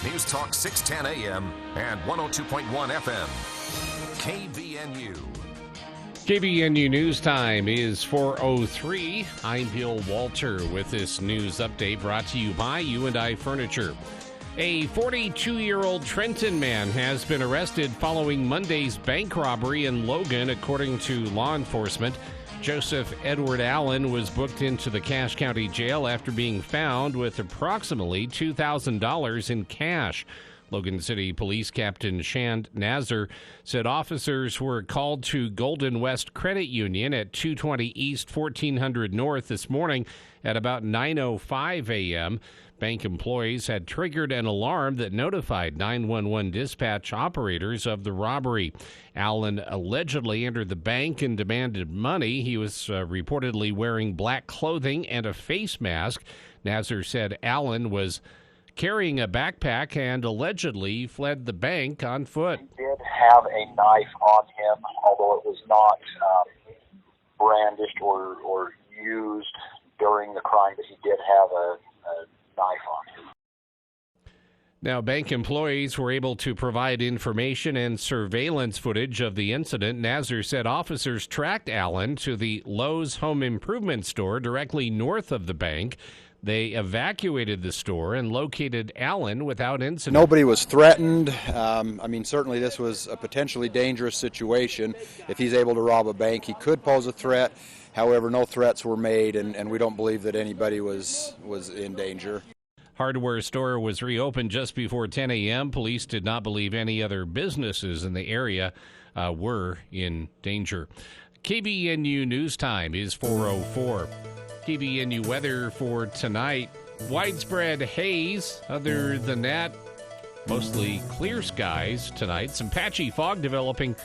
News Talk 610 AM and 102.1 FM. KVNU. KVNU News Time is 4:03. I'm Bill Walter with this news update brought to you by U&I Furniture. A 42-year-old Trenton man has been arrested following Monday's bank robbery in Logan, according to law enforcement. Joseph Edward Allen was booked into the Cache County Jail after being found with approximately $2,000 in cash. Logan City Police Captain Shand Nazar said officers were called to Golden West Credit Union at 220 East 1400 North this morning at about 9:05 a.m. Bank employees had triggered an alarm that notified 911 dispatch operators of the robbery. Allen allegedly entered the bank and demanded money. He was reportedly wearing black clothing and a face mask. Nazar said Allen was carrying a backpack and allegedly fled the bank on foot. He did have a knife on him, although it was not brandished or used during the crime, but he did have a knife on him. Now, bank employees were able to provide information and surveillance footage of the incident. Nazar said officers tracked Allen to the Lowe's Home Improvement store directly north of the bank. They evacuated the store and located Allen without incident. Nobody was threatened. Certainly this was a potentially dangerous situation. If he's able to rob a bank, he could pose a threat. However, no threats were made, and we don't believe that anybody was in danger. Hardware store was reopened just before 10 a.m. Police did not believe any other businesses in the area were in danger. KVNU News Time is 4:04. KVNU weather for tonight, widespread haze. Other than that, mostly clear skies tonight. Some patchy fog developing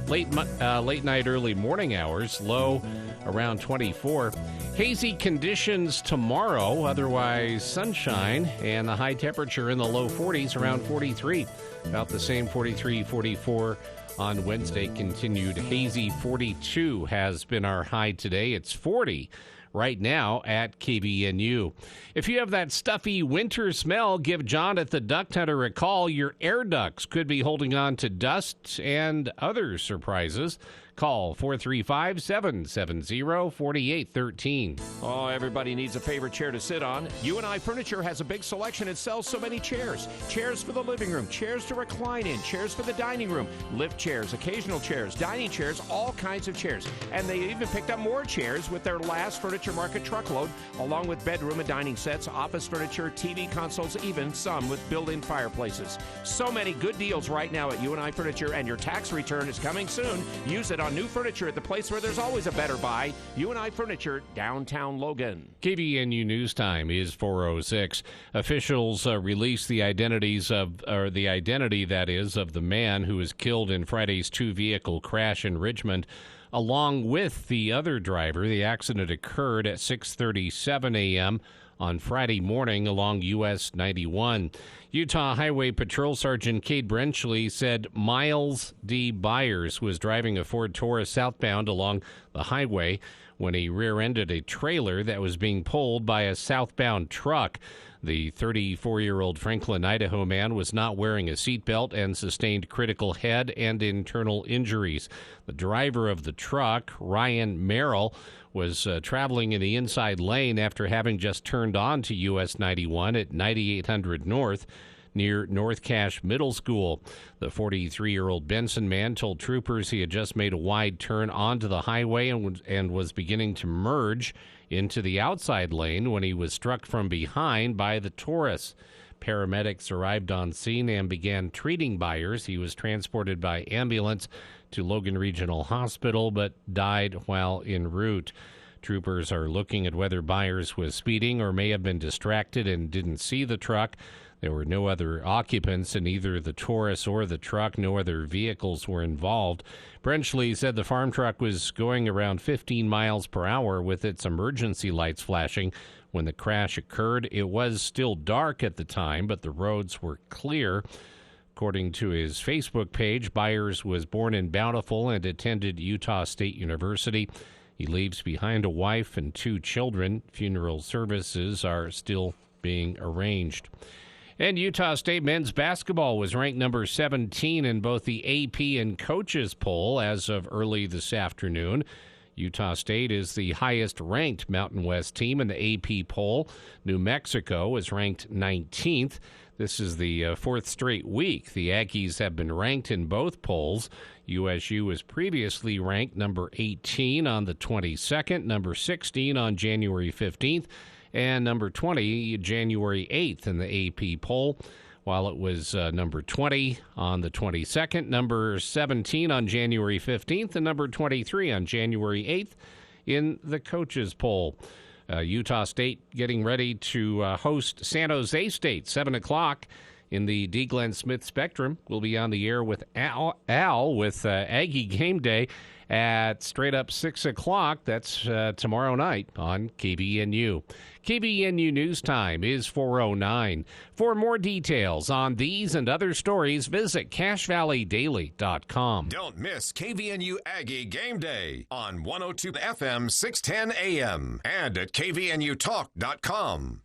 late night, early morning hours. Low around 24. Hazy conditions tomorrow, otherwise sunshine, and the high temperature in the low 40s, around 43. About the same 43, 44 on Wednesday. Continued hazy. 42 has been our high today. It's 40 right now at KVNU. If you have that stuffy winter smell, give John at the Duct Hunter a call. Your air ducts could be holding on to dust and other surprises. Call 435-770-4813. Oh, everybody needs a favorite chair to sit on. U&I Furniture has a big selection and sells so many chairs. Chairs for the living room, chairs to recline in, chairs for the dining room, lift chairs, occasional chairs, dining chairs, all kinds of chairs. And they even picked up more chairs with their last Furniture Market truckload, along with bedroom and dining sets, office furniture, TV consoles, even some with built-in fireplaces. So many good deals right now at U&I Furniture, and your tax return is coming soon. Use it on new furniture at the place where there's always a better buy. U&I Furniture, downtown Logan. KVNU News Time is 4:06. Officials released the identity of the man who was killed in Friday's two-vehicle crash in Richmond, along with the other driver. The accident occurred at 6:37 a.m. on Friday morning along US 91. Utah Highway Patrol Sergeant Cade Brenchley said Miles D. Byers was driving a Ford Taurus southbound along the highway when he rear-ended a trailer that was being pulled by a southbound truck. The 34-year-old Franklin, Idaho man was not wearing a seatbelt and sustained critical head and internal injuries. The driver of the truck, Ryan Merrill, was traveling in the inside lane after having just turned on to US 91 at 9800 North near North Cache Middle School. The 43-year-old Benson man told troopers he had just made a wide turn onto the highway and was beginning to merge into the outside lane when he was struck from behind by the Taurus. Paramedics arrived on scene and began treating Byers. He was transported by ambulance to Logan Regional Hospital but died while en route. Troopers are looking at whether Byers was speeding or may have been distracted and didn't see the truck. There were no other occupants in either the Taurus or the truck. No other vehicles were involved. Brenchley said the farm truck was going around 15 miles per hour with its emergency lights flashing when the crash occurred. It was still dark at the time, but the roads were clear. According to his Facebook page, Byers was born in Bountiful and attended Utah State University. He leaves behind a wife and 2 children. Funeral services are still being arranged. And Utah State men's basketball was ranked number 17 in both the AP and coaches poll as of early this afternoon. Utah State is the highest-ranked Mountain West team in the AP poll. New Mexico is ranked 19th. This is the fourth straight week the Aggies have been ranked in both polls. USU was previously ranked number 18 on the 22nd, number 16 on January 15th, and number 20 January 8th in the AP poll, while it was number 20 on the 22nd, number 17 on January 15th, and number 23 on January 8th in the coaches poll. Utah State getting ready to host San Jose State, 7 o'clock in the D. Glenn Smith Spectrum. We'll be on the air with Al with Aggie Game Day at straight up 6 o'clock. That's tomorrow night on KBNU. KBNU News Time is 4:09. For more details on these and other stories, visit CashValleyDaily.com. Don't miss KVNU Aggie Game Day on 102 FM 610 AM and at KVNUTalk.com.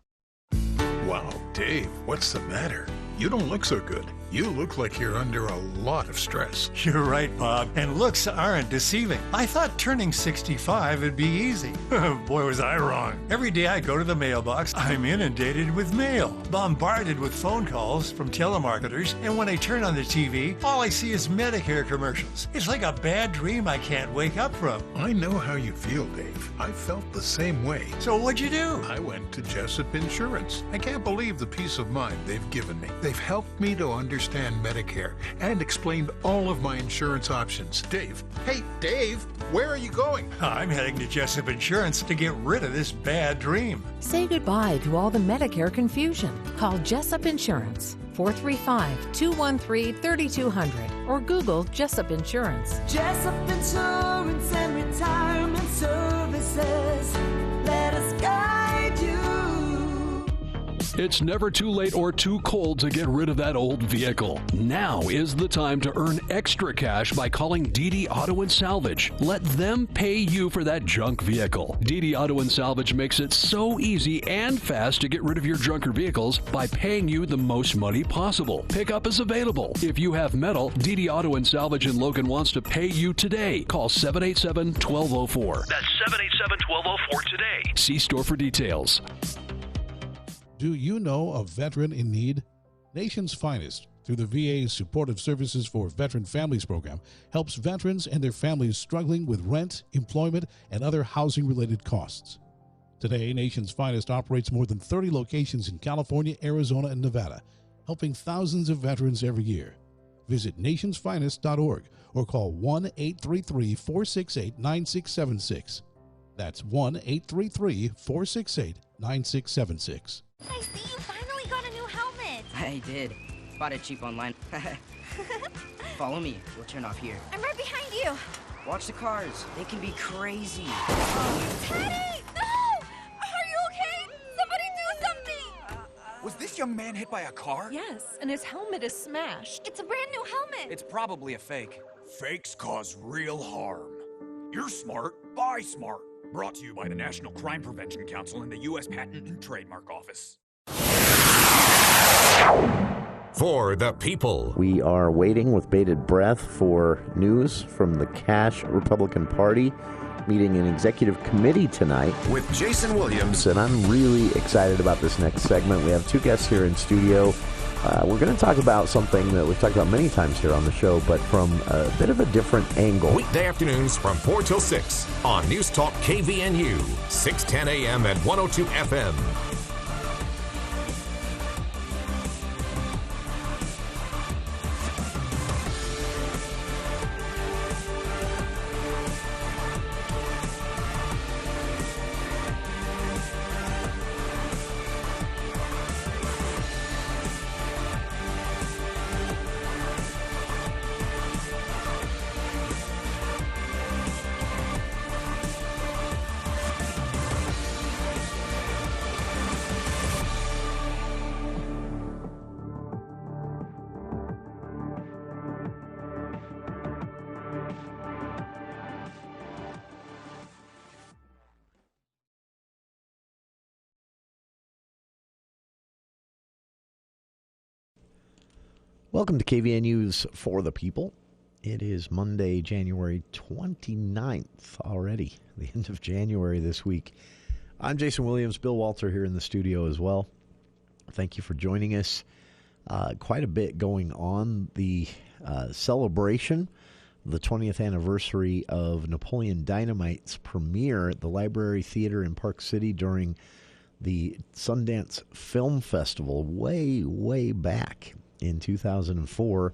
Wow, Dave, what's the matter? You don't look so good. You look like you're under a lot of stress. You're right, Bob. And looks aren't deceiving. I thought turning 65 would be easy. Boy, was I wrong. Every day I go to the mailbox, I'm inundated with mail, bombarded with phone calls from telemarketers, and when I turn on the TV, all I see is Medicare commercials. It's like a bad dream I can't wake up from. I know how you feel, Dave. I felt the same way. So what'd you do? I went to Jessup Insurance. I can't believe the peace of mind they've given me. They've helped me to understand Medicare and explained all of my insurance options. Dave, hey, Dave, where are you going? I'm heading to Jessup Insurance to get rid of this bad dream. Say goodbye to all the Medicare confusion. Call Jessup Insurance, 435-213-3200, or Google Jessup Insurance. Jessup Insurance and Retirement Services. Let us guide you. It's never too late or too cold to get rid of that old vehicle. Now is the time to earn extra cash by calling DD Auto and Salvage. Let them pay you for that junk vehicle. DD Auto and Salvage makes it so easy and fast to get rid of your junker vehicles by paying you the most money possible. Pickup is available. If you have metal, DD Auto and Salvage in Logan wants to pay you today. Call 787-1204. That's 787-1204 today. See store for details. Do you know a veteran in need? Nation's Finest, through the VA's Supportive Services for Veteran Families program, helps veterans and their families struggling with rent, employment, and other housing-related costs. Today, Nation's Finest operates more than 30 locations in California, Arizona, and Nevada, helping thousands of veterans every year. Visit nationsfinest.org or call 1-833-468-9676. That's 1-833-468-9676. I see you finally got a new helmet. I did. Bought it cheap online. Follow me. We'll turn off here. I'm right behind you. Watch the cars. They can be crazy. Teddy! No! Are you okay? Somebody do something! Was this young man hit by a car? Yes, and his helmet is smashed. It's a brand new helmet. It's probably a fake. Fakes cause real harm. You're smart. Buy smart. Brought to you by the National Crime Prevention Council and the U.S. Patent and Trademark Office. For the people. We are waiting with bated breath for news from the Cash Republican Party meeting an executive committee tonight. With Jason Williams. And I'm really excited about this next segment. We have two guests here in studio. We're going to talk about something that we've talked about many times here on the show, but from a bit of a different angle. Weekday afternoons from 4 till 6 on News Talk KVNU, 610 AM and 102 FM. Welcome to KVNU's For the People. It is Monday, January 29th already, the end of January this week. I'm Jason Williams, Bill Walter here in the studio as well. Thank you for joining us. Quite a bit going on. The celebration, the 20th anniversary of Napoleon Dynamite's premiere at the Library Theater in Park City during the Sundance Film Festival way, way back in 2004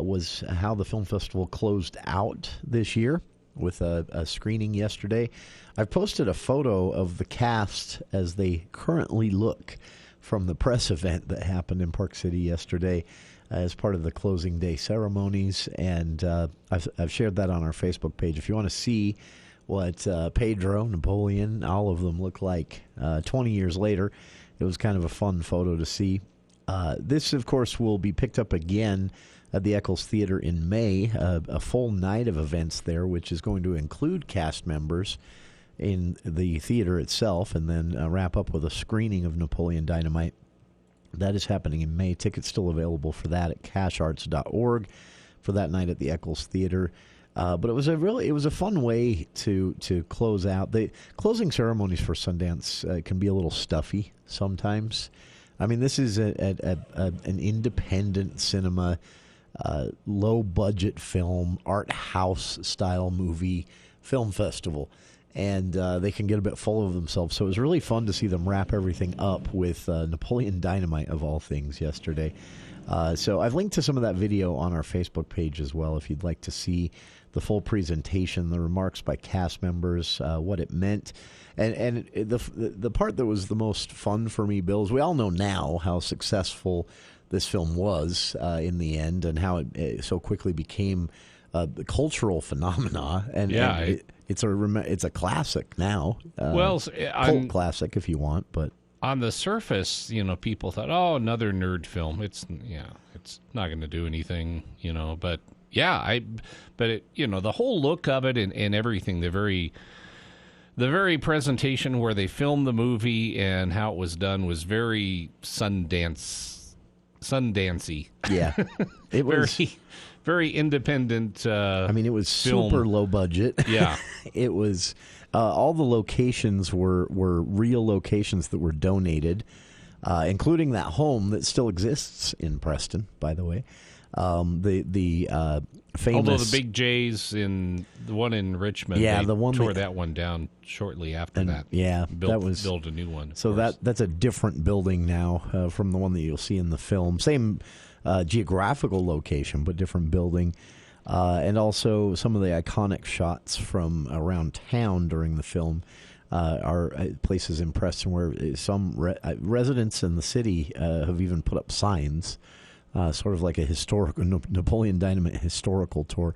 was how the film festival closed out this year with a screening yesterday. I've posted a photo of the cast as they currently look from the press event that happened in Park City yesterday as part of the closing day ceremonies, and I've shared that on our Facebook page. If you want to see what Pedro, Napoleon, all of them look like 20 years later, it was kind of a fun photo to see. This, of course, will be picked up again at the Eccles Theater in May, a full night of events there, which is going to include cast members in the theater itself, and then wrap up with a screening of Napoleon Dynamite. That is happening in May. Tickets still available for that at casharts.org for that night at the Eccles Theater. But it was a fun way to close out. The closing ceremonies for Sundance can be a little stuffy sometimes. I mean, this is an independent cinema, low-budget film, art house-style movie film festival, and they can get a bit full of themselves. So it was really fun to see them wrap everything up with Napoleon Dynamite, of all things, yesterday. So I've linked to some of that video on our Facebook page as well if you'd like to see the full presentation, the remarks by cast members, what it meant. And the part that was the most fun for me, Bill, is we all know now how successful this film was in the end, and how it so quickly became a cultural phenomena. And, it's a classic now. Cult classic, if you want. But on the surface, people thought, oh, another nerd film. It's not going to do anything, But the whole look of it and everything, the very presentation where they filmed the movie and how it was done was very Sundancey. Yeah, it was very independent. It was film. Super low budget. Yeah, it was. All the locations were real locations that were donated, including that home that still exists in Preston, by the way. The famous, although the Big J's in the one in Richmond, the one tore that one down shortly after that. Yeah, built a new one. So that's a different building now from the one that you'll see in the film. Same geographical location, but different building. And also some of the iconic shots from around town during the film are places in Preston where some residents in the city have even put up signs. Sort of like a historical Napoleon Dynamite historical tour.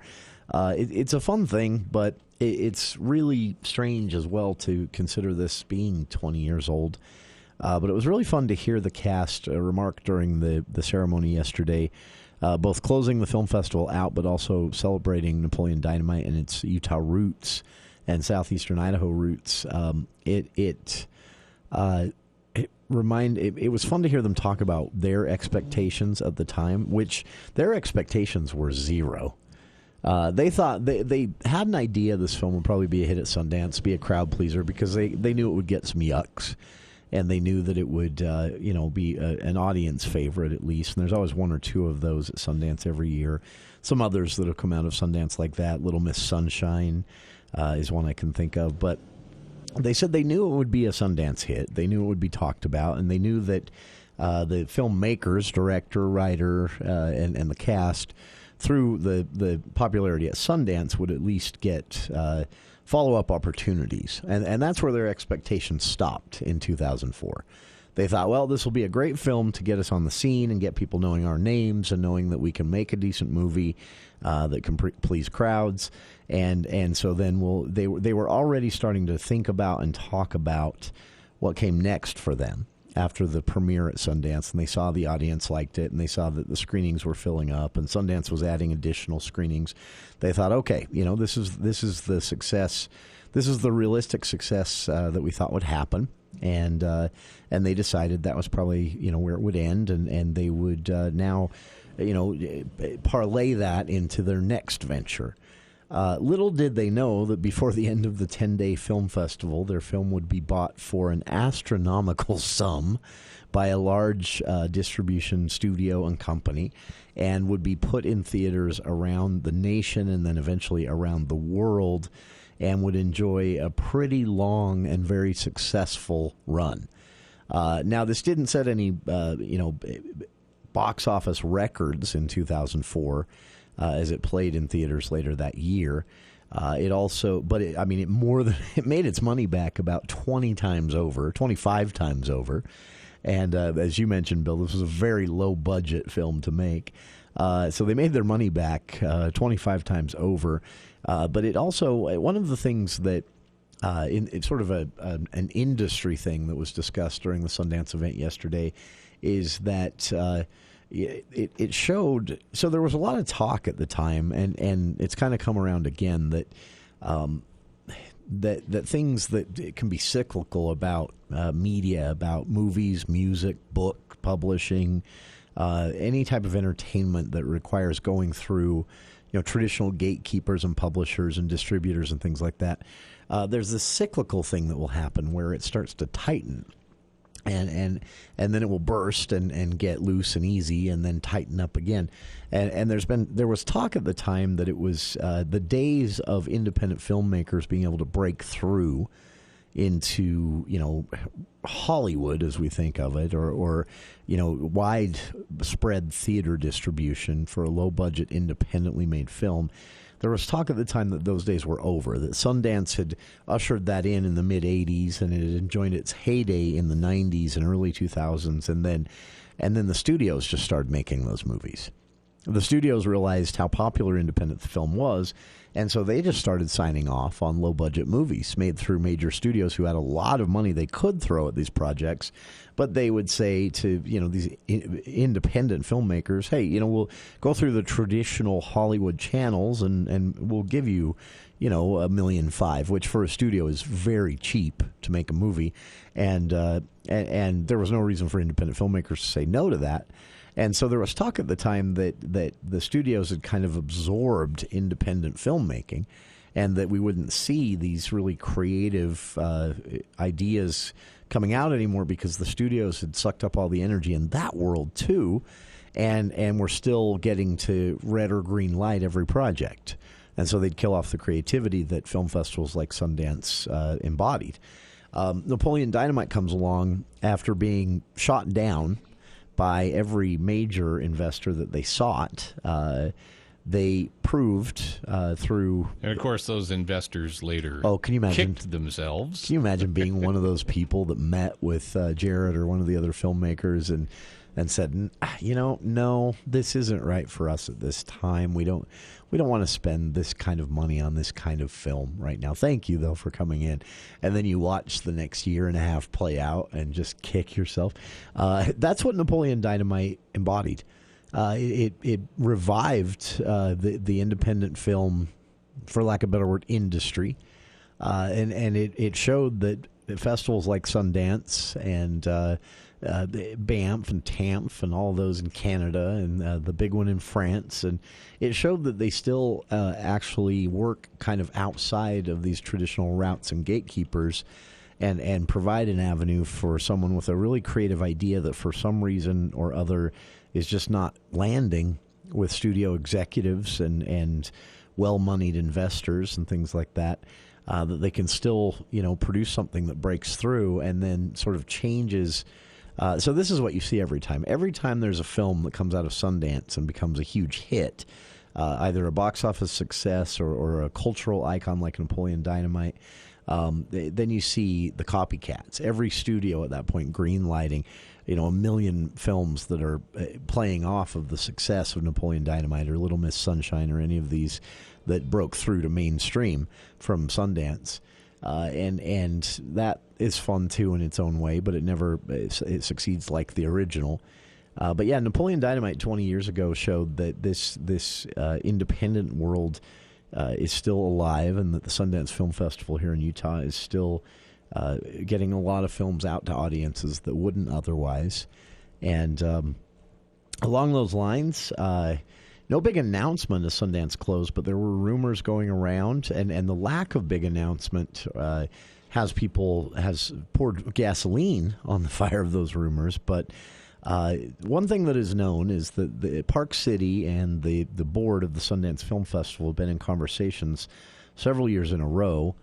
It's a fun thing, but it's really strange as well to consider this being 20 years old. But it was really fun to hear the cast remark during the ceremony yesterday, both closing the film festival out, but also celebrating Napoleon Dynamite and its Utah roots and southeastern Idaho roots. It was fun to hear them talk about their expectations at the time, which their expectations were zero. They thought they had an idea this film would probably be a hit at Sundance, be a crowd pleaser, because they knew it would get some yucks, and they knew that it would be an audience favorite at least. And there's always one or two of those at Sundance every year. Some others that have come out of Sundance like that, Little Miss Sunshine is one I can think of, but they said they knew it would be a Sundance hit. They knew it would be talked about, and they knew that the filmmakers, director, writer, and the cast, through the popularity at Sundance, would at least get follow-up opportunities. And that's where their expectations stopped in 2004. They thought, well, this will be a great film to get us on the scene and get people knowing our names and knowing that we can make a decent movie that can please crowds. And so then they were already starting to think about and talk about what came next for them after the premiere at Sundance, and they saw the audience liked it, and they saw that the screenings were filling up, and Sundance was adding additional screenings. They thought, okay, this is the success, this is the realistic success that we thought would happen. And they decided that was probably, where it would end, and they would now, parlay that into their next venture. Little did they know that before the end of the 10-day film festival, their film would be bought for an astronomical sum by a large distribution studio and company, and would be put in theaters around the nation and then eventually around the world, and would enjoy a pretty long and very successful run. Now, this didn't set any, box office records in 2004 as it played in theaters later that year. It made its money back about 25 times over. And as you mentioned, Bill, this was a very low budget film to make. So they made their money back 25 times over. But it also, one of the things that, it's sort of an industry thing that was discussed during the Sundance event yesterday, is that it showed, so there was a lot of talk at the time, and it's kind of come around again, that that things that can be cyclical about media, about movies, music, book, publishing, any type of entertainment that requires going through traditional gatekeepers and publishers and distributors and things like that. There's this cyclical thing that will happen where it starts to tighten, and then it will burst and get loose and easy and then tighten up again. And there was talk at the time that it was the days of independent filmmakers being able to break through into Hollywood as we think of it, or widespread theater distribution for a low budget independently made film. There was talk at the time that those days were over, that Sundance had ushered that in the mid-'80s, and it had enjoyed its heyday in the 90s and early 2000s, and then the studios just started making those movies. The studios realized how popular independent film was, and so they just started signing off on low-budget movies made through major studios who had a lot of money they could throw at these projects, but they would say to these independent filmmakers, hey, we'll go through the traditional Hollywood channels and we'll give you $1.5 million, which for a studio is very cheap to make a movie, and there was no reason for independent filmmakers to say no to that. And so there was talk at the time that the studios had kind of absorbed independent filmmaking, and that we wouldn't see these really creative ideas coming out anymore because the studios had sucked up all the energy in that world too, and we're still getting to red or green light every project. And so they'd kill off the creativity that film festivals like Sundance embodied. Napoleon Dynamite comes along after being shot down by every major investor that they sought. They proved through... And, of course, those investors later can you imagine, kicked themselves. Can you imagine being one of those people that met with Jared or one of the other filmmakers and said, no, this isn't right for us at this time. We don't want to spend this kind of money on this kind of film right now. Thank you, though, for coming in. And then you watch the next year and a half play out and just kick yourself. That's what Napoleon Dynamite embodied. It revived the independent film, for lack of a better word, industry. And it showed that festivals like Sundance and Banff and TAMF and all those in Canada and the big one in France, and it showed that they still actually work kind of outside of these traditional routes and gatekeepers, and provide an avenue for someone with a really creative idea that for some reason or other is just not landing with studio executives and well-moneyed investors and things like that. That they can still produce something that breaks through and then sort of changes. So this is what you see every time. Every time there's a film that comes out of Sundance and becomes a huge hit, either a box office success or a cultural icon like Napoleon Dynamite, then you see the copycats. Every studio at that point green-lighting, a million films that are playing off of the success of Napoleon Dynamite or Little Miss Sunshine or any of these that broke through to mainstream from Sundance. And that is fun too in its own way, but it succeeds like the original. But yeah, Napoleon Dynamite 20 years ago showed that this independent world is still alive, and that the Sundance Film Festival here in Utah is still getting a lot of films out to audiences that wouldn't otherwise. And along those lines, no big announcement as Sundance closed, but there were rumors going around, and the lack of big announcement has poured gasoline on the fire of those rumors. But one thing that is known is that the Park City and the board of the Sundance Film Festival have been in conversations several years in a row.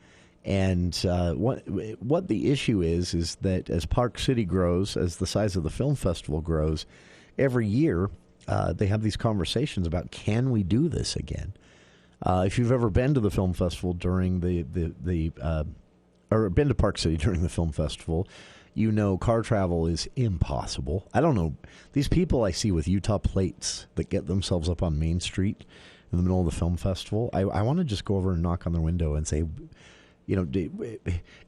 And what the issue is that as Park City grows, as the size of the film festival grows, every year they have these conversations about, can we do this again? If you've ever been to the film festival during or been to Park City during the film festival, you know car travel is impossible. I don't know. These people I see with Utah plates that get themselves up on Main Street in the middle of the film festival, I want to just go over and knock on their window and say, you know,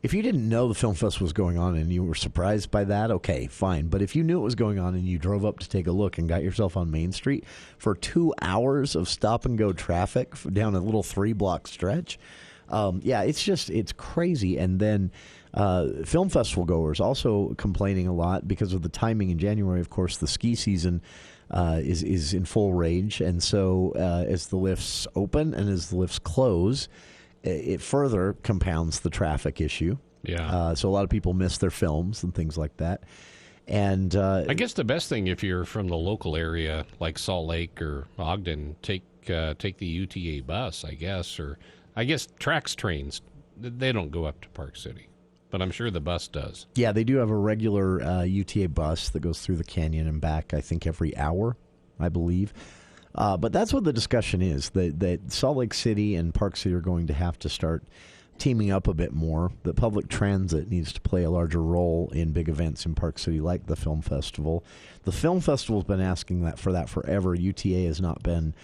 if you didn't know the film festival was going on and you were surprised by that, okay, fine. But if you knew it was going on and you drove up to take a look and got yourself on Main Street for 2 hours of stop-and-go traffic down a little 3-block stretch, it's crazy. And then film festival goers also complaining a lot because of the timing in January. Of course, the ski season is in full rage. And so as the lifts open and as the lifts close, it further compounds the traffic issue. Yeah. So a lot of people miss their films and things like that. And I guess the best thing, if you're from the local area like Salt Lake or Ogden, take the UTA bus, I guess, or I guess Trax trains. They don't go up to Park City, but I'm sure the bus does. Yeah, they do have a regular UTA bus that goes through the canyon and back, I think, every hour, I believe. But that's what the discussion is, that Salt Lake City and Park City are going to have to start teaming up a bit more. That public transit needs to play a larger role in big events in Park City like the Film Festival. The Film Festival has been asking for that forever. UTA has not been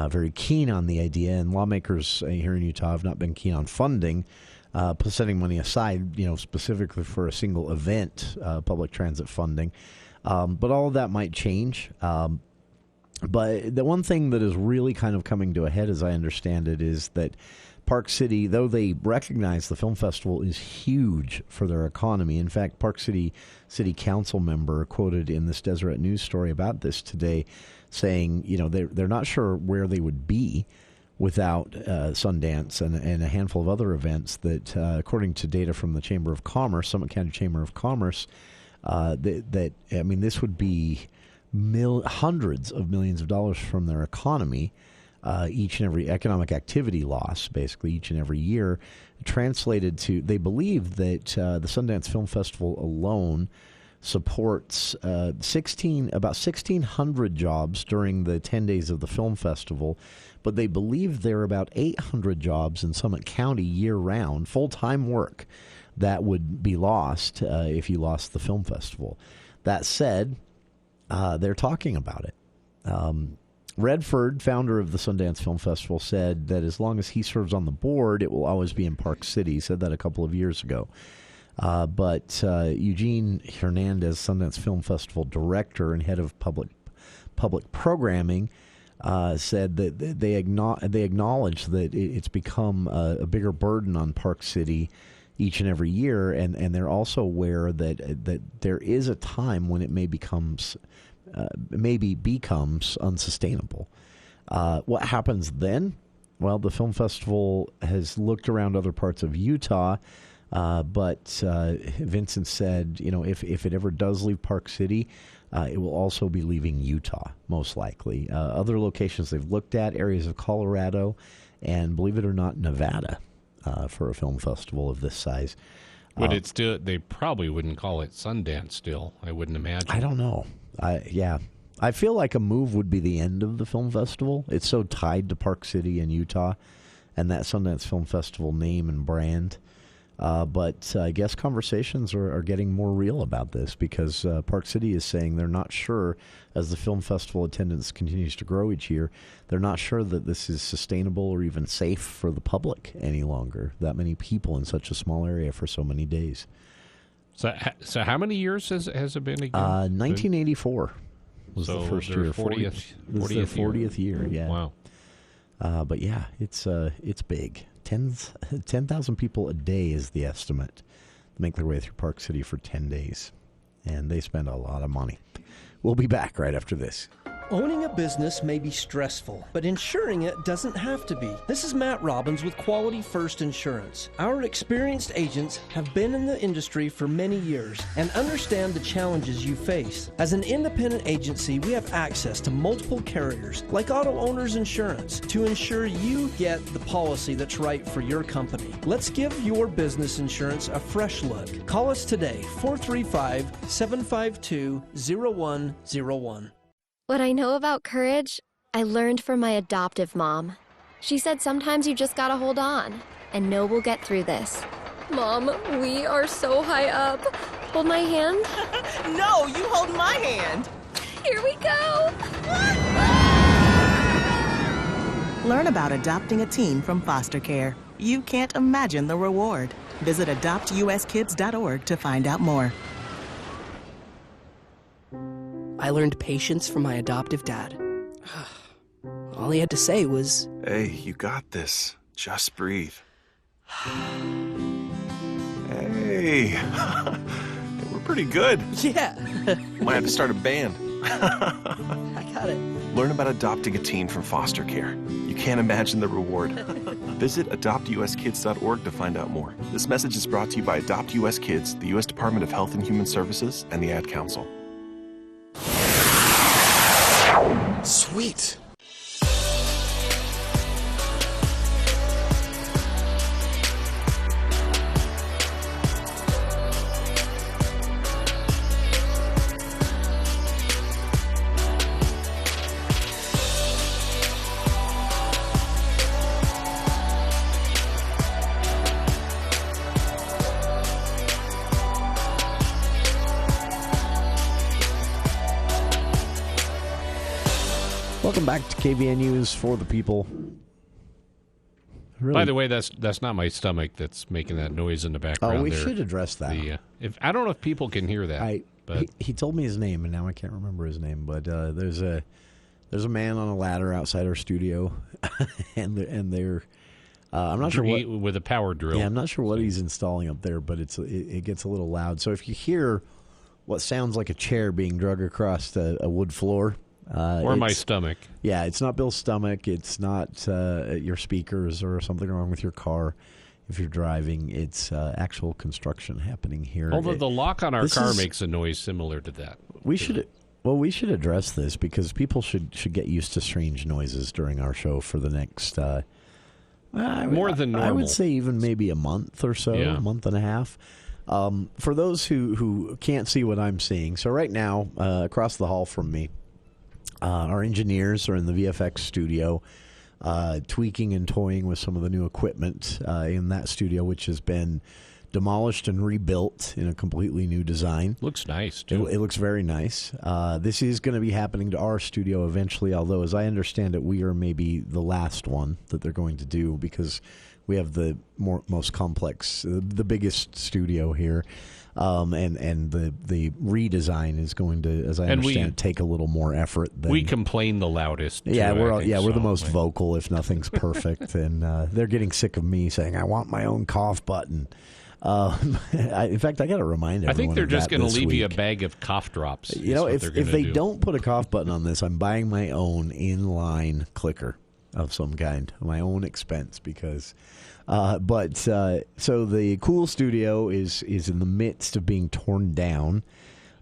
very keen on the idea, and lawmakers here in Utah have not been keen on funding, setting money aside, specifically for a single event, public transit funding. But all of that might change. But the one thing that is really kind of coming to a head, as I understand it, is that Park City, though they recognize the film festival is huge for their economy. In fact, Park City Council member quoted in this Deseret News story about this today, saying, they're not sure where they would be without Sundance and a handful of other events that, according to data from the Chamber of Commerce, Summit County Chamber of Commerce, this would be hundreds of millions of dollars from their economy, each and every economic activity loss, basically each and every year, translated to, they believe that the Sundance Film Festival alone supports about 1,600 jobs during the 10 days of the film festival, but they believe there are about 800 jobs in Summit County year-round, full-time work, that would be lost if you lost the film festival. That said, they're talking about it. Redford, founder of the Sundance Film Festival, said that as long as he serves on the board, it will always be in Park City. He said that a couple of years ago. But Eugene Hernandez, Sundance Film Festival director and head of public programming, said that they acknowledge that it's become a bigger burden on Park City each and every year, and they're also aware that there is a time when it maybe becomes unsustainable. What happens then? Well, the film festival has looked around other parts of Utah, but Vincent said, if it ever does leave Park City, it will also be leaving Utah, most likely. Other locations they've looked at, areas of Colorado, and believe it or not, Nevada. For a film festival of this size. But it's still, they probably wouldn't call it Sundance still, I wouldn't imagine. I don't know. I feel like a move would be the end of the film festival. It's so tied to Park City and Utah and that Sundance Film Festival name and brand. But I guess conversations are getting more real about this because Park City is saying they're not sure, as the film festival attendance continues to grow each year, they're not sure that this is sustainable or even safe for the public any longer. That many people in such a small area for so many days. So how many years has it been again? 1984 was the first year. 40th year. Yeah. Wow. But yeah, it's big. 10,000 people a day is the estimate make their way through Park City for 10 days, and they spend a lot of money. We'll be back right after this. Owning a business may be stressful, but insuring it doesn't have to be. This is Matt Robbins with Quality First Insurance. Our experienced agents have been in the industry for many years and understand the challenges you face. As an independent agency, we have access to multiple carriers, like Auto Owners Insurance, to ensure you get the policy that's right for your company. Let's give your business insurance a fresh look. Call us today, 435-752-0101. What I know about courage, I learned from my adoptive mom. She said sometimes you just gotta hold on and know we'll get through this. Mom, we are so high up. Hold my hand. No, you hold my hand. Here we go. Learn about adopting a teen from foster care. You can't imagine the reward. Visit adoptuskids.org to find out more. I learned patience from my adoptive dad. All he had to say was, "Hey, you got this. Just breathe." Hey, we're pretty good. Yeah. Might have to start a band. I got it. Learn about adopting a teen from foster care. You can't imagine the reward. Visit adoptuskids.org to find out more. This message is brought to you by Adopt US Kids, the U.S. Department of Health and Human Services, and the Ad Council. Sweet. Welcome back to KVN News for the People. By the way, that's not my stomach that's making that noise in the background. Oh, we should address that. I don't know if people can hear that. But he told me his name, and now I can't remember his name. But there's a man on a ladder outside our studio, and they're I'm not sure what with a power drill. Yeah, I'm not sure what he's installing up there, but it gets a little loud. So if you hear what sounds like a chair being dragged across a wood floor. Or my stomach. Yeah, it's not Bill's stomach. It's not your speakers or something wrong with your car. If you're driving, it's actual construction happening here. Although the lock on our car makes a noise similar to that. We should address this because people should get used to strange noises during our show for the next more than normal. I would say even maybe a month or so, a month and a half. For those who can't see what I'm seeing, so right now across the hall from me. Our engineers are in the VFX studio tweaking and toying with some of the new equipment in that studio, which has been demolished and rebuilt in a completely new design. Looks nice, too. It looks very nice. This is going to be happening to our studio eventually, although, as I understand it, we are maybe the last one that they're going to do because we have the most complex, the biggest studio here. And the redesign is going to, as I understand, take a little more effort. We complain the loudest. Yeah, we're the most vocal if nothing's perfect, and they're getting sick of me saying I want my own cough button. In fact, I got to remind everyone. I think they're just going to leave week. you a bag of cough drops. You know, if they don't put a cough button on this, I'm buying my own inline clicker of some kind, my own expense, because. So the cool studio is in the midst of being torn down.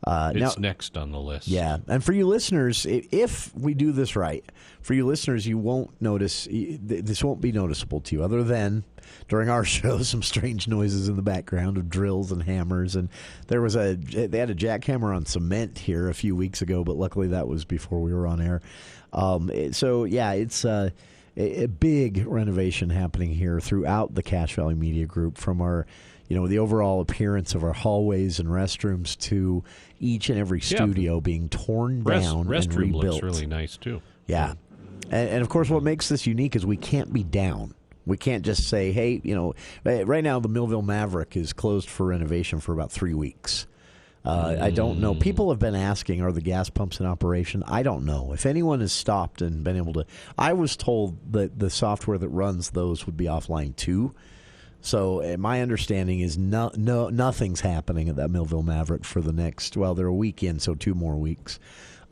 It's next on the list. Yeah, and for you listeners, if we do this right, for you listeners, you won't notice, this won't be noticeable to you, other than during our show, some strange noises in the background of drills and hammers. And they had a jackhammer on cement here a few weeks ago, but luckily that was before we were on air. It's a big renovation happening here throughout the Cache Valley Media Group, from our, the overall appearance of our hallways and restrooms to each and every studio being torn down and restroom rebuilt. Looks really nice too. Yeah, and of course, what makes this unique is we can't be down. We can't just say, hey, right now the Millville Maverick is closed for renovation for about 3 weeks. I don't know. People have been asking, are the gas pumps in operation? I don't know. If anyone has stopped and been able to... I was told that the software that runs those would be offline too. So my understanding is nothing's happening at that Millville Maverick for the next, well, they're a week in, so 2 more weeks.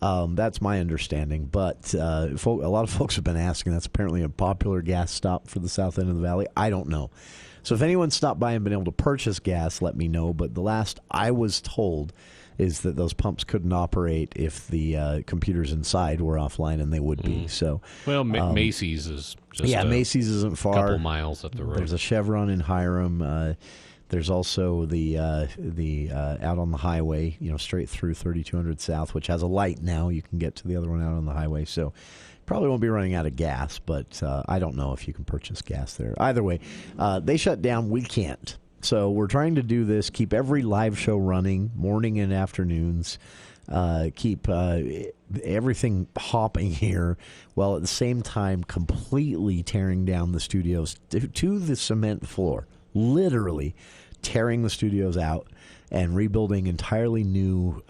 That's my understanding. But a lot of folks have been asking. That's apparently a popular gas stop for the south end of the valley. I don't know. So if anyone stopped by and been able to purchase gas, let me know. But the last I was told is that those pumps couldn't operate if the computers inside were offline, and they would be. So, well, Macy's is just Macy's isn't far. A couple miles up the road. There's a Chevron in Hiram. There's also the out on the highway, straight through 3200 South, which has a light now. You can get to the other one out on the highway. So probably won't be running out of gas, but I don't know if you can purchase gas there. Either way, they shut down. We can't. So we're trying to do this, keep every live show running, morning and afternoons, keep everything hopping here, while at the same time completely tearing down the studios to the cement floor, literally tearing the studios out and rebuilding entirely new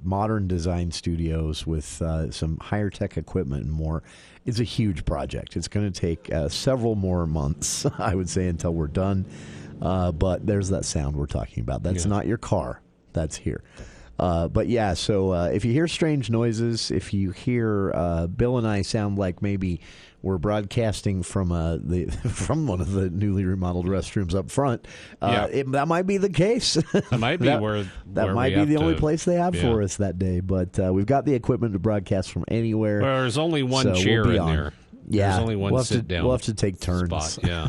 modern design studios with some higher tech equipment and more. It's a huge project. It's going to take several more months, I would say, until we're done. But there's that sound we're talking about. That's not your car. That's here. But yeah, so if you hear strange noises, if you hear Bill and I sound like maybe we're broadcasting from from one of the newly remodeled restrooms up front, that might be the case. That might be where might be the only place they have for us that day. But we've got the equipment to broadcast from anywhere. Well, there's only one chair in there. Yeah, there's only one sit-down. We'll have to take turns. Spot. Yeah,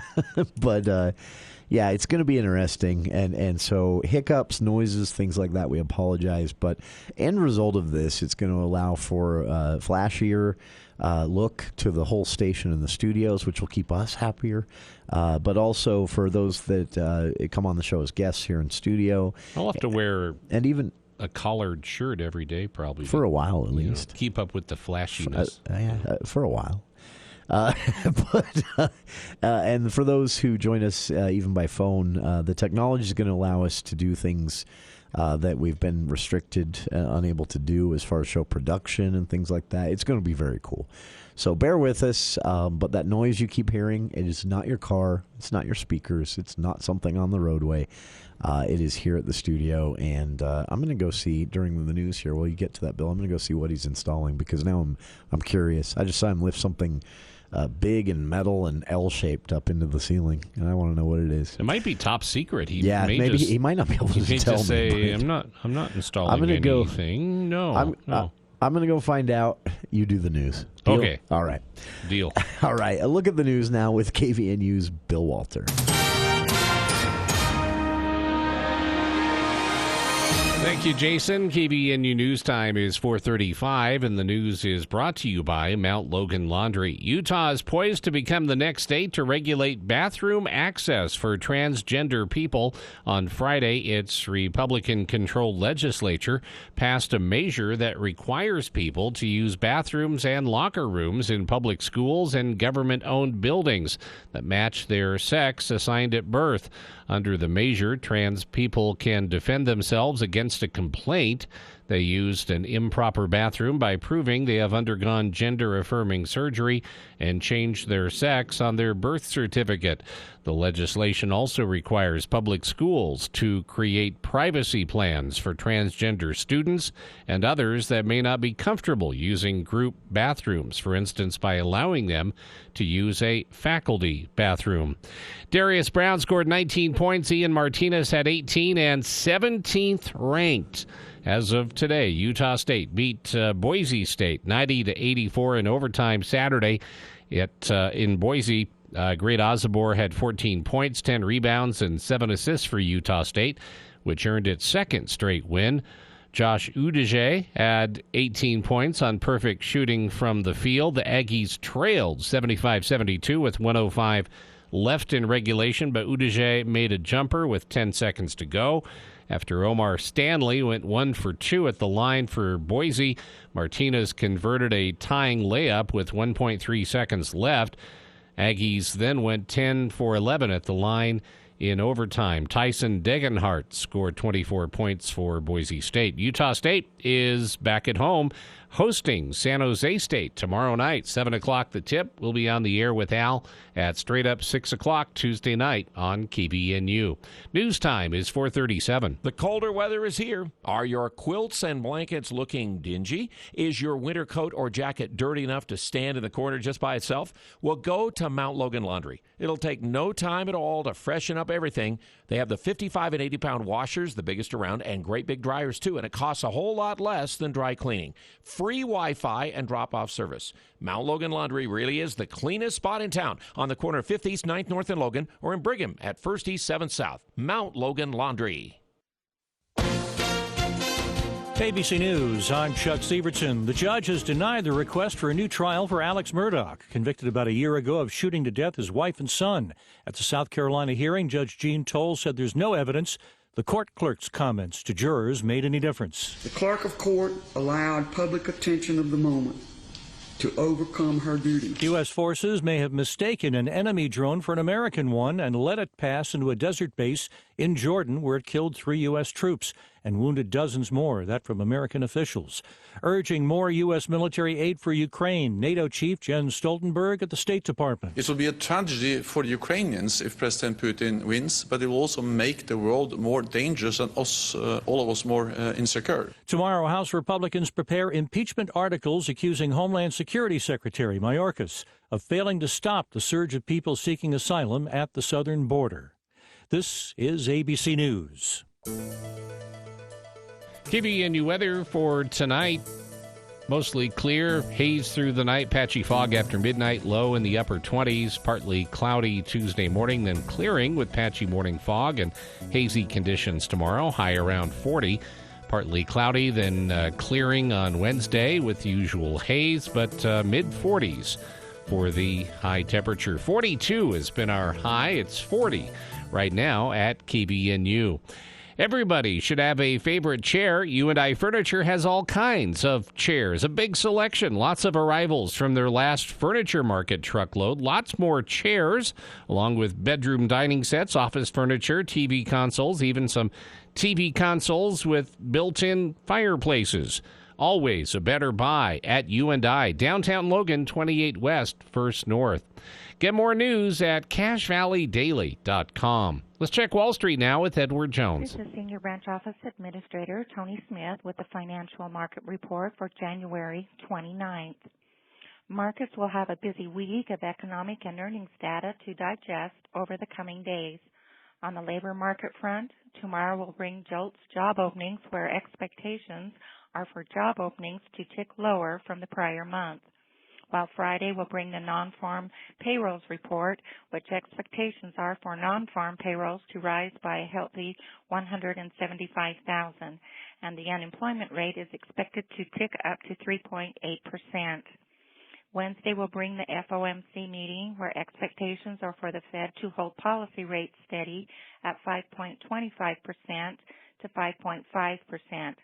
but. Yeah, it's going to be interesting, and so hiccups, noises, things like that, we apologize. But end result of this, it's going to allow for a flashier look to the whole station and the studios, which will keep us happier. But also for those that come on the show as guests here in studio. I'll have to wear even a collared shirt every day, probably. For a while, at least. Keep up with the flashiness. For a while. And for those who join us even by phone, the technology is going to allow us to do things that we've been restricted, unable to do as far as show production and things like that. It's going to be very cool. So bear with us. But that noise you keep hearing, it is not your car. It's not your speakers. It's not something on the roadway. It is here at the studio, and I'm going to go see during the news here. While you get to that, Bill, I'm going to go see what he's installing because now I'm curious. I just saw him lift something big and metal and L-shaped up into the ceiling, and I want to know what it is. It might be top secret. He might not be able to tell me. I'm not installing anything. No. I'm going to go find out. You do the news. Deal? Okay. All right. Deal. All right. A look at the news now with KVNU's Bill Walter. Thank you, Jason. KVNU News Time is 4:35, and the news is brought to you by Mount Logan Laundry. Utah is poised to become the next state to regulate bathroom access for transgender people. On Friday, its Republican-controlled legislature passed a measure that requires people to use bathrooms and locker rooms in public schools and government-owned buildings that match their sex assigned at birth. Under the measure, trans people can defend themselves against a complaint they used an improper bathroom by proving they have undergone gender-affirming surgery and changed their sex on their birth certificate. The legislation also requires public schools to create privacy plans for transgender students and others that may not be comfortable using group bathrooms, for instance, by allowing them to use a faculty bathroom. Darius Brown scored 19 points. Ian Martinez had 18 and 17th ranked. As of today, Utah State beat Boise State 90-84 in overtime Saturday. In Boise, Great Ozabor had 14 points, 10 rebounds, and 7 assists for Utah State, which earned its second straight win. Josh Udije had 18 points on perfect shooting from the field. The Aggies trailed 75-72 with 1:05 left in regulation, but Udije made a jumper with 10 seconds to go. After Omar Stanley went 1 for 2 at the line for Boise, Martinez converted a tying layup with 1.3 seconds left. Aggies then went 10 for 11 at the line in overtime. Tyson Degenhart scored 24 points for Boise State. Utah State is back at home hosting San Jose State tomorrow night, 7 o'clock the tip. We'll be on the air with Al at straight up 6 o'clock Tuesday night on KBNU. News time is 4:37. The colder weather is here. Are your quilts and blankets looking dingy? Is your winter coat or jacket dirty enough to stand in the corner just by itself? Well, go to Mount Logan Laundry. It'll take no time at all to freshen up everything. They have the 55 and 80-pound washers, the biggest around, and great big dryers, too, and it costs a whole lot less than dry cleaning. Free Wi-Fi and drop-off service. Mount Logan Laundry really is the cleanest spot in town on the corner of 5th East, 9th North in Logan, or in Brigham at 1st East, 7th South. Mount Logan Laundry. ABC News, I'm Chuck Severson. The judge has denied the request for a new trial for Alex Murdaugh, convicted about a year ago of shooting to death his wife and son. At the South Carolina hearing, Judge Gene Toll said there's no evidence the court clerk's comments to jurors made any difference. The clerk of court allowed public attention of the moment to overcome her duty. U.S. forces may have mistaken an enemy drone for an American one and let it pass into a desert base in Jordan where it killed 3 U.S. troops and wounded dozens more, that from American officials. Urging more U.S. military aid for Ukraine, NATO Chief Jens Stoltenberg at the State Department. It will be a tragedy for the Ukrainians if President Putin wins, but it will also make the world more dangerous and us, all of us more insecure. Tomorrow, House Republicans prepare impeachment articles accusing Homeland Security Secretary Mayorkas of failing to stop the surge of people seeking asylum at the southern border. This is ABC News. KBNU weather for tonight. Mostly clear, haze through the night, patchy fog after midnight, low in the upper 20s, partly cloudy Tuesday morning, then clearing with patchy morning fog and hazy conditions tomorrow, high around 40. Partly cloudy, then clearing on Wednesday with the usual haze, but mid-40s for the high temperature. 42 has been our high. It's 40 right now at KBNU. Everybody should have a favorite chair. U&I Furniture has all kinds of chairs, a big selection, lots of arrivals from their last furniture market truckload, lots more chairs, along with bedroom dining sets, office furniture, TV consoles, even some TV consoles with built-in fireplaces. Always a better buy at U&I, downtown Logan, 28 West, 1st North. Get more news at CashValleyDaily.com. Let's check Wall Street now with Edward Jones. This is Senior Branch Office Administrator Tony Smith with the Financial Market Report for January 29th. Markets will have a busy week of economic and earnings data to digest over the coming days. On the labor market front, tomorrow will bring JOLTS job openings where expectations are for job openings to tick lower from the prior month, while Friday will bring the non-farm payrolls report, which expectations are for non-farm payrolls to rise by a healthy 175,000, and the unemployment rate is expected to tick up to 3.8%. Wednesday will bring the FOMC meeting, where expectations are for the Fed to hold policy rates steady at 5.25% to 5.5%,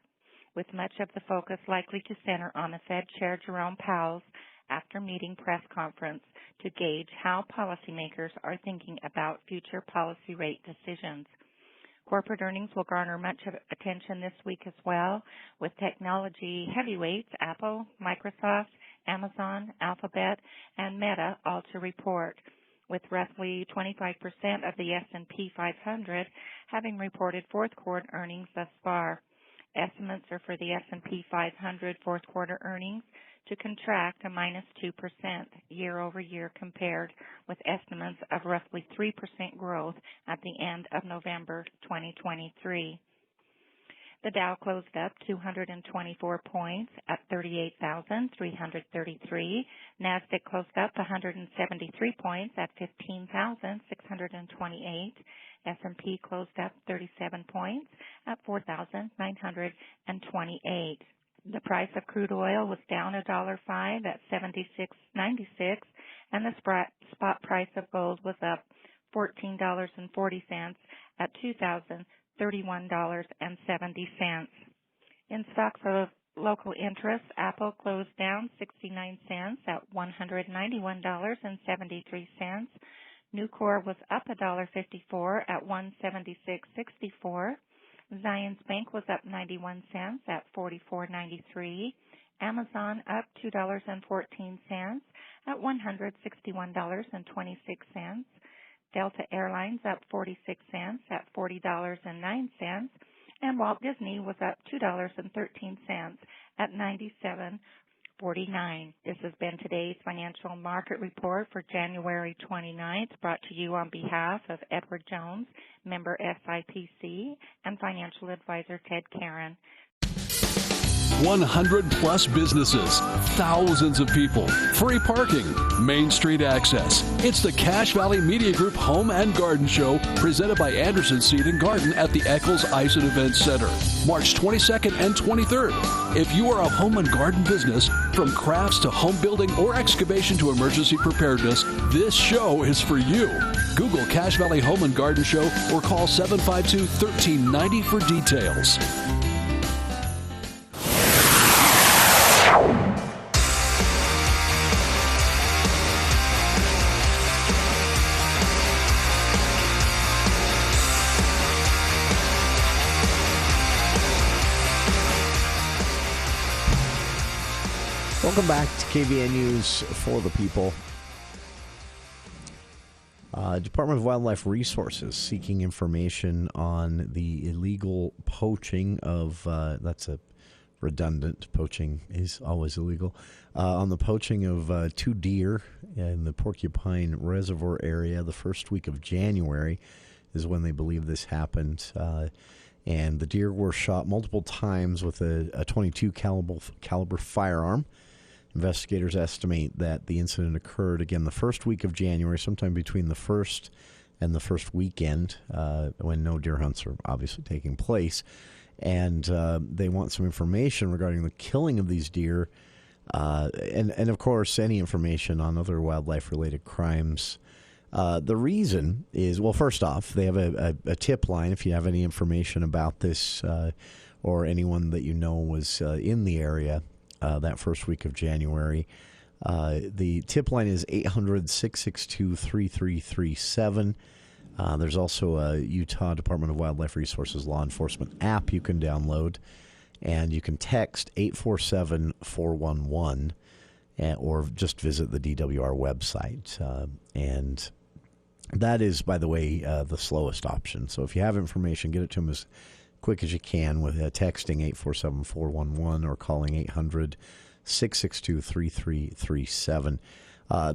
with much of the focus likely to center on the Fed Chair Jerome Powell's after-meeting press conference to gauge how policymakers are thinking about future policy rate decisions. Corporate earnings will garner much of attention this week as well, with technology heavyweights Apple, Microsoft, Amazon, Alphabet, and Meta all to report, with roughly 25% of the S&P 500 having reported fourth quarter earnings thus far. Estimates are for the S&P 500 fourth quarter earnings to contract a -2% year-over-year, compared with estimates of roughly 3% growth at the end of November 2023. The Dow closed up 224 points at 38,333. NASDAQ closed up 173 points at 15,628. S&P closed up 37 points at 4,928. The price of crude oil was down $1.05 at $76.96, and the spot price of gold was up $14.40 at $2,031.70. In stocks of local interest, Apple closed down 69 cents at $191.73. Nucor was up $1.54 at $176.64. Zions Bank was up 91 cents at $44.93. Amazon up $2.14 at $161.26. Delta Airlines up 46 cents at $40.09. And Walt Disney was up $2.13 at $97.49. This has been today's financial market report for January 29th, brought to you on behalf of Edward Jones, member SIPC, and financial advisor Ted Karen. 100 plus businesses, thousands of people, free parking, Main Street access. It's the Cache Valley Media Group Home and Garden Show presented by Anderson Seed and Garden at the Eccles Ice and Events Center, March 22nd and 23rd. If you are a home and garden business, from crafts to home building or excavation to emergency preparedness, this show is for you. Google Cache Valley Home and Garden Show or call 752-1390 for details. Welcome back to KVN News for the People. Department of Wildlife Resources seeking information on the illegal poaching of, that's a redundant, poaching is always illegal, on the poaching of 2 deer in the Porcupine Reservoir area. The first week of January is when they believe this happened. And the deer were shot multiple times with a .22 caliber firearm. Investigators estimate that the incident occurred, again, the first week of January, sometime between the first and the first weekend, when no deer hunts are obviously taking place. And they want some information regarding the killing of these deer, and of course, any information on other wildlife-related crimes. The reason is, well, first off, they have a tip line if you have any information about this or anyone that you know was in the area that first week of January. The tip line is 800-662-3337. There's also a Utah Department of Wildlife Resources law enforcement app you can download, and you can text 847-411 or just visit the DWR website. And that is, by the way, the slowest option. So if you have information, get it to them as quick as you can with texting 847-411 or calling 800-662-3337.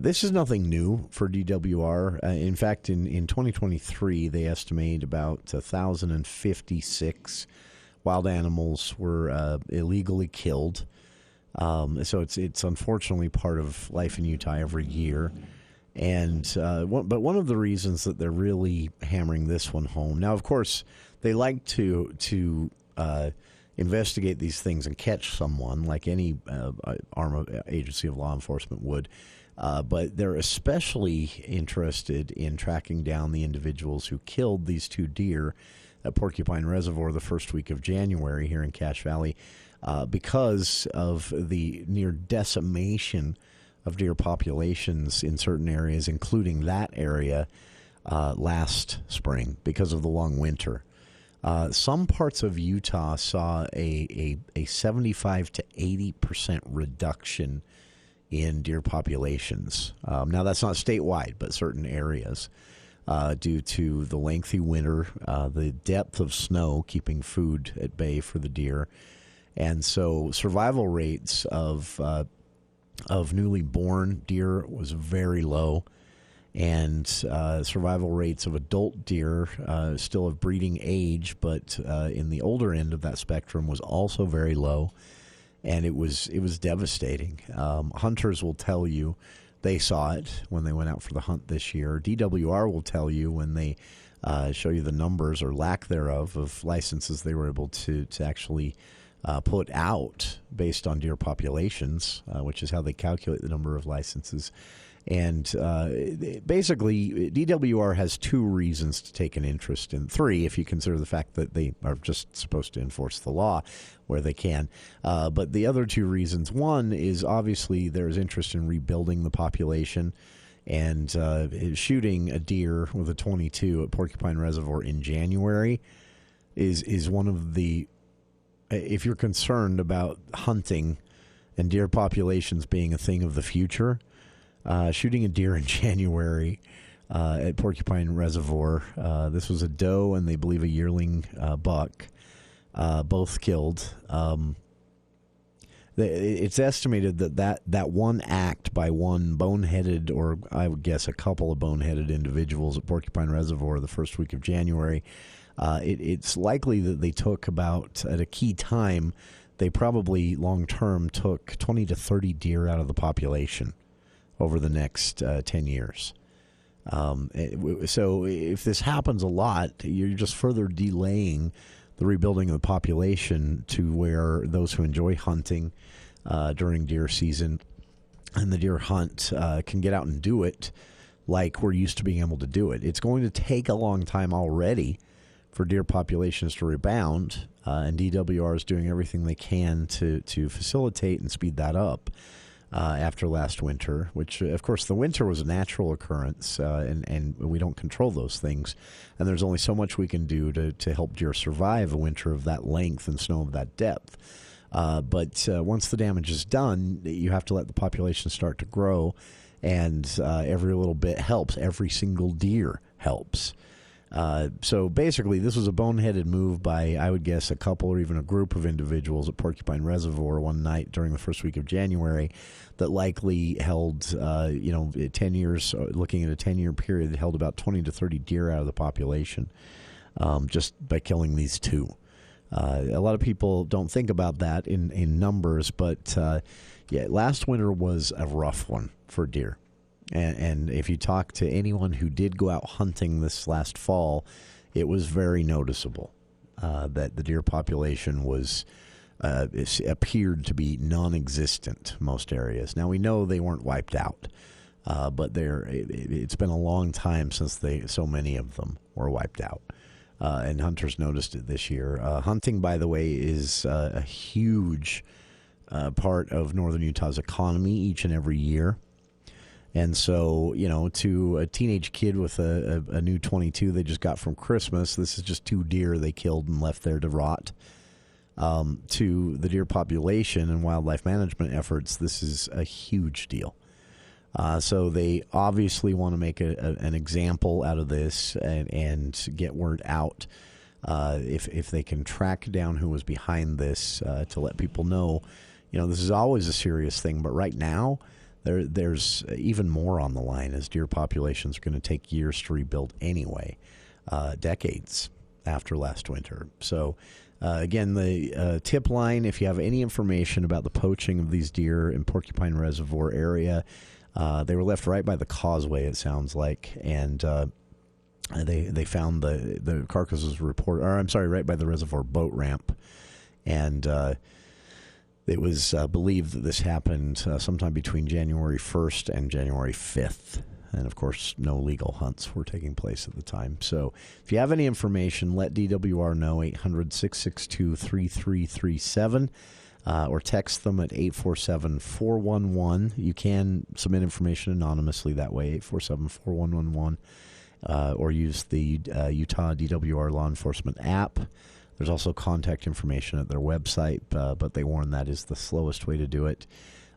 This is nothing new for DWR. In fact, in 2023, they estimate about 1,056 wild animals were illegally killed. So it's unfortunately part of life in Utah every year. And but one of the reasons that they're really hammering this one home, now, of course, they like to investigate these things and catch someone like any arm of agency of law enforcement would. But they're especially interested in tracking down the individuals who killed these 2 deer at Porcupine Reservoir the first week of January here in Cache Valley because of the near decimation of deer populations in certain areas, including that area last spring because of the long winter. Some parts of Utah saw a 75 to 80% reduction in deer populations. Now, that's not statewide, but certain areas due to the lengthy winter, the depth of snow keeping food at bay for the deer. And so survival rates of newly born deer was very low. And survival rates of adult deer, still of breeding age, but in the older end of that spectrum, was also very low, and it was devastating. Hunters will tell you they saw it when they went out for the hunt this year. DWR will tell you when they show you the numbers or lack thereof of licenses they were able to actually put out based on deer populations, which is how they calculate the number of licenses. And basically, DWR has 2 reasons to take an interest in 3, if you consider the fact that they are just supposed to enforce the law where they can. But the other 2 reasons, one is obviously there's interest in rebuilding the population, and shooting a deer with a .22 at Porcupine Reservoir in January is one of the, if you're concerned about hunting and deer populations being a thing of the future, shooting a deer in January at Porcupine Reservoir. This was a doe and they believe a yearling buck, both killed. It's estimated that one act by one boneheaded, or I would guess a couple of boneheaded individuals at Porcupine Reservoir the first week of January, it's likely that they took about, at a key time, they probably long-term took 20 to 30 deer out of the population over the next 10 years. So if this happens a lot, you're just further delaying the rebuilding of the population to where those who enjoy hunting during deer season and the deer hunt can get out and do it like we're used to being able to do it. It's going to take a long time already for deer populations to rebound, and DWR is doing everything they can to facilitate and speed that up after last winter, which, of course, the winter was a natural occurrence, and we don't control those things, and there's only so much we can do to help deer survive a winter of that length and snow of that depth. But once the damage is done, you have to let the population start to grow, and every little bit helps. Every single deer helps. So basically, this was a boneheaded move by, I would guess, a couple or even a group of individuals at Porcupine Reservoir one night during the first week of January that likely held, 10 years, looking at a 10-year period, held about 20 to 30 deer out of the population just by killing these two. A lot of people don't think about that in numbers, but last winter was a rough one for deer. And if you talk to anyone who did go out hunting this last fall, it was very noticeable that the deer population appeared to be non-existent in most areas. Now, we know they weren't wiped out, but it's been a long time since so many of them were wiped out. And hunters noticed it this year. Hunting, by the way, is a huge part of northern Utah's economy each and every year. And so, to a teenage kid with a new 22 they just got from Christmas, this is just two deer they killed and left there to rot. To the deer population and wildlife management efforts, this is a huge deal. So they obviously want to make an example out of this and get word out. If they can track down who was behind this to let people know, this is always a serious thing. But right now, there's even more on the line, as deer populations are going to take years to rebuild anyway, decades after last winter. So, again, the tip line, if you have any information about the poaching of these deer in Porcupine Reservoir area, they were left right by the causeway, it sounds like, and they found the carcasses right by the reservoir boat ramp, and it was believed that this happened sometime between January 1st and January 5th. And, of course, no legal hunts were taking place at the time. So if you have any information, let DWR know, 800-662-3337, or text them at 847-411. You can submit information anonymously that way, 847-4111, or use the Utah DWR Law Enforcement app. There's also contact information at their website, but they warn that is the slowest way to do it.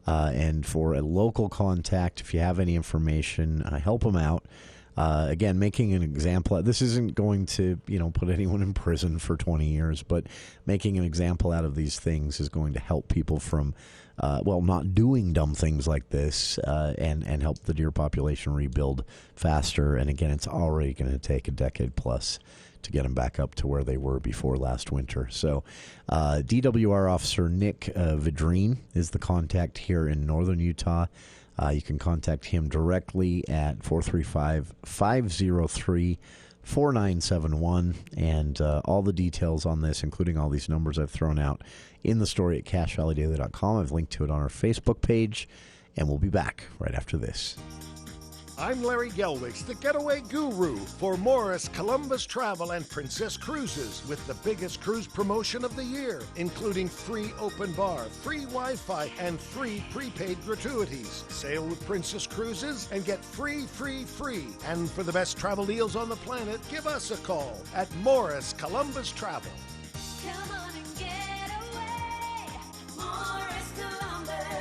And for a local contact, if you have any information, help them out. Again, making an example. This isn't going to, put anyone in prison for 20 years, but making an example out of these things is going to help people from, not doing dumb things like this, and help the deer population rebuild faster. And again, it's already going to take a decade plus to get them back up to where they were before last winter. So DWR Officer Nick Vidrine is the contact here in northern Utah. You can contact him directly at 435-503-4971, and all the details on this, including all these numbers I've thrown out, in the story at CacheValleyDaily.com. I've linked to it on our Facebook page, and we'll be back right after this. I'm Larry Gelwicks, the getaway guru for Morris Columbus Travel and Princess Cruises, with the biggest cruise promotion of the year, including free open bar, free Wi-Fi, and free prepaid gratuities. Sail with Princess Cruises and get free. And for the best travel deals on the planet, give us a call at Morris Columbus Travel. Come on and get away, Morris Columbus.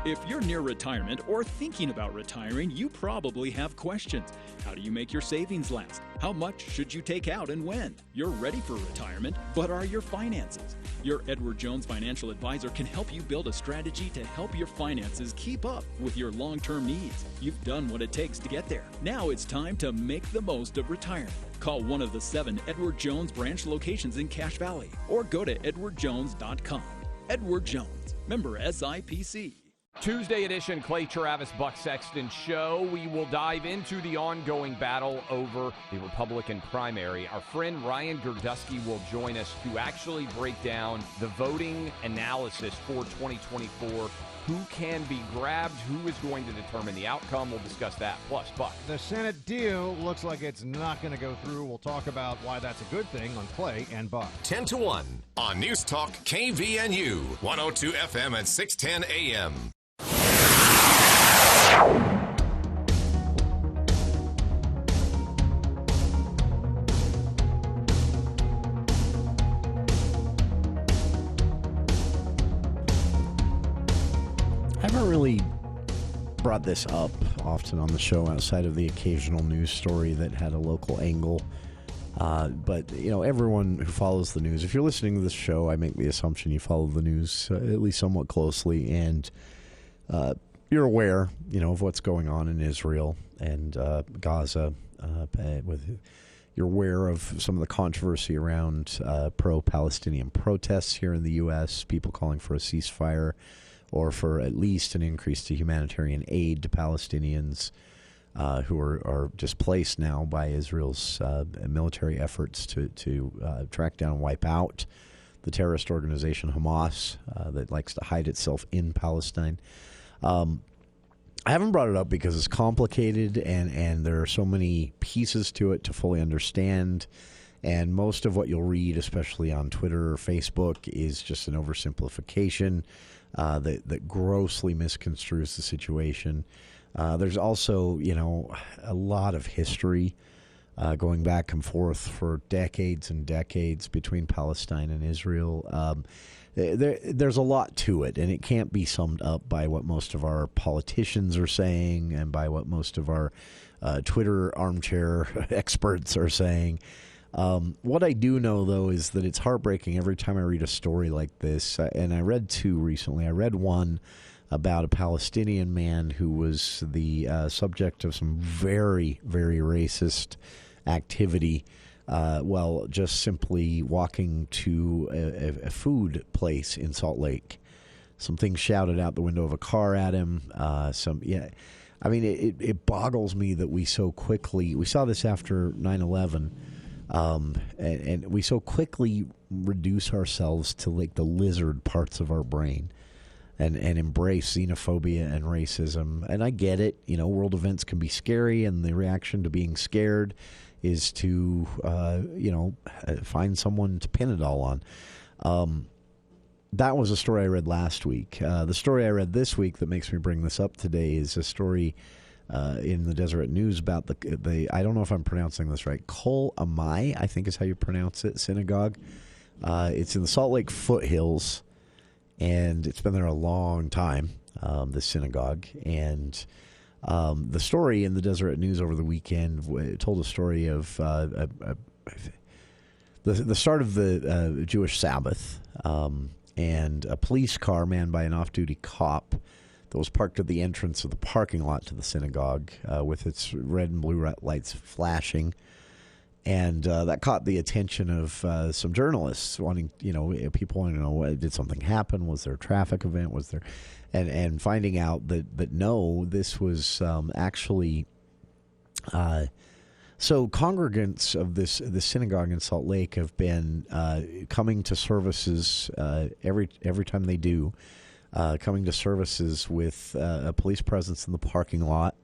If you're near retirement or thinking about retiring, you probably have questions. How do you make your savings last? How much should you take out and when? You're ready for retirement, but are your finances? Your Edward Jones financial advisor can help you build a strategy to help your finances keep up with your long-term needs. You've done what it takes to get there. Now it's time to make the most of retirement. Call one of the 7 Edward Jones branch locations in Cache Valley or go to edwardjones.com. Edward Jones, member SIPC. Tuesday edition Clay Travis Buck Sexton show. We will dive into the ongoing battle over the Republican primary. Our friend Ryan Gerdusky will join us to actually break down the voting analysis for 2024. Who can be grabbed? Who is going to determine the outcome? We'll discuss that. Plus, Buck. The Senate deal looks like it's not going to go through. We'll talk about why that's a good thing on Clay and Buck. 10 to 1 on News Talk KVNU, 102 FM and 610 AM. I haven't really brought this up often on the show outside of the occasional news story that had a local angle. But, you know, everyone who follows the news, if you're listening to this show, I make the assumption you follow the news at least somewhat closely, and you're aware, you know, of what's going on in Israel and Gaza. You're aware of some of the controversy around pro-Palestinian protests here in the U.S., people calling for a ceasefire or for at least an increase to humanitarian aid to Palestinians who are displaced now by Israel's military efforts to track down and wipe out the terrorist organization Hamas that likes to hide itself in Palestine. I haven't brought it up because it's complicated and there are so many pieces to it to fully understand. And most of what you'll read, especially on Twitter or Facebook, is just an oversimplification that grossly misconstrues the situation. There's also, you know, a lot of history going back and forth for decades and decades between Palestine and Israel. There's a lot to it, and it can't be summed up by what most of our politicians are saying and by what most of our Twitter armchair experts are saying. What I do know, though, is that it's heartbreaking every time I read a story like this, and I read 2 recently. I read one about a Palestinian man who was the subject of some very, very racist activity while just simply walking to a food place in Salt Lake. Some things shouted out the window of a car at him. I mean, it boggles me that we so quickly, we saw this after 9/11, and we so quickly reduce ourselves to like the lizard parts of our brain and embrace xenophobia and racism. And I get it, you know, world events can be scary, and the reaction to being scared is to, find someone to pin it all on. That was a story I read last week. The story I read this week that makes me bring this up today is a story in the Deseret News about the I don't know if I'm pronouncing this right, Kol Amai, I think is how you pronounce it, synagogue. It's in the Salt Lake foothills, and it's been there a long time, the synagogue. And the story in the Deseret News over the weekend told a story of the start of the Jewish Sabbath, and a police car manned by an off-duty cop that was parked at the entrance of the parking lot to the synagogue with its red and blue lights flashing. And that caught the attention of some journalists wanting, people wanting to know, did something happen? Was there a traffic event? Was there, and finding out that no, this was actually. So congregants of this synagogue in Salt Lake have been coming to services every time they do, coming to services with a police presence in the parking lot,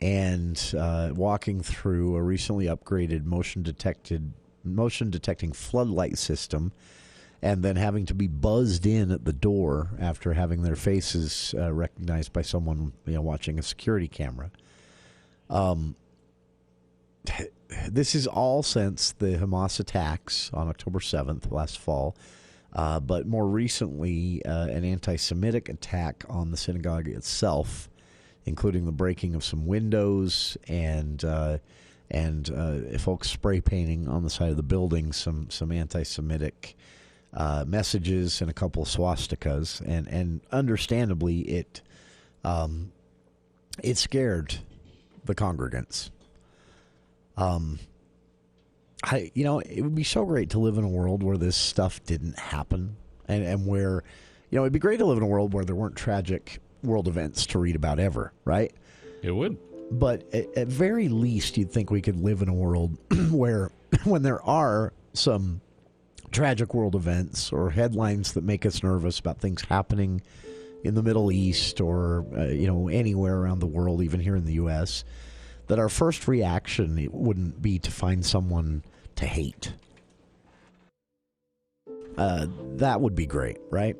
and walking through a recently upgraded motion detecting floodlight system, and then having to be buzzed in at the door after having their faces recognized by someone watching a security camera. This is all since the Hamas attacks on October 7th last fall. But more recently, an anti-Semitic attack on the synagogue itself, including the breaking of some windows and folks spray painting on the side of the building some anti-Semitic messages and a couple of swastikas, and understandably it scared the congregants. It would be so great to live in a world where this stuff didn't happen, and where, it'd be great to live in a world where there weren't tragic world events to read about ever, right? It would. But at very least, you'd think we could live in a world where, when there are some tragic world events or headlines that make us nervous about things happening in the Middle East or, anywhere around the world, even here in the U.S., that our first reaction wouldn't be to find someone to hate. That would be great, right?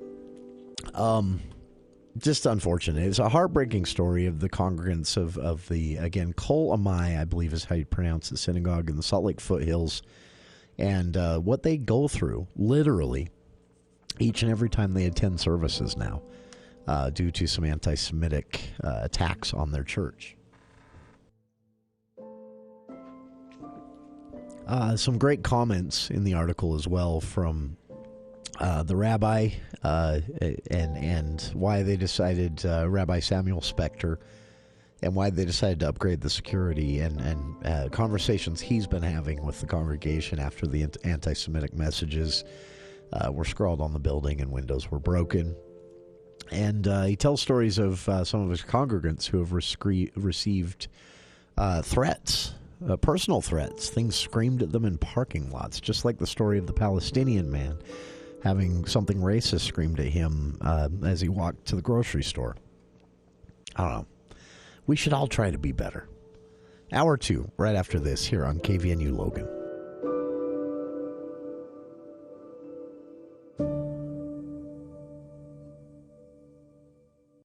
Just unfortunate. It's a heartbreaking story of the congregants of the, again, Kol Amai, I believe is how you pronounce the synagogue in the Salt Lake foothills, and what they go through, literally, each and every time they attend services now, due to some anti-Semitic attacks on their church. Some great comments in the article as well from the rabbi and why they decided, Rabbi Samuel Spector, and why they decided to upgrade the security and conversations he's been having with the congregation after the anti-Semitic messages were scrawled on the building and windows were broken. And he tells stories of some of his congregants who have received threats. Personal threats, things screamed at them in parking lots, just like the story of the Palestinian man having something racist screamed at him as he walked to the grocery store. I don't know. We should all try to be better. Hour 2, right after this, here on KVNU Logan.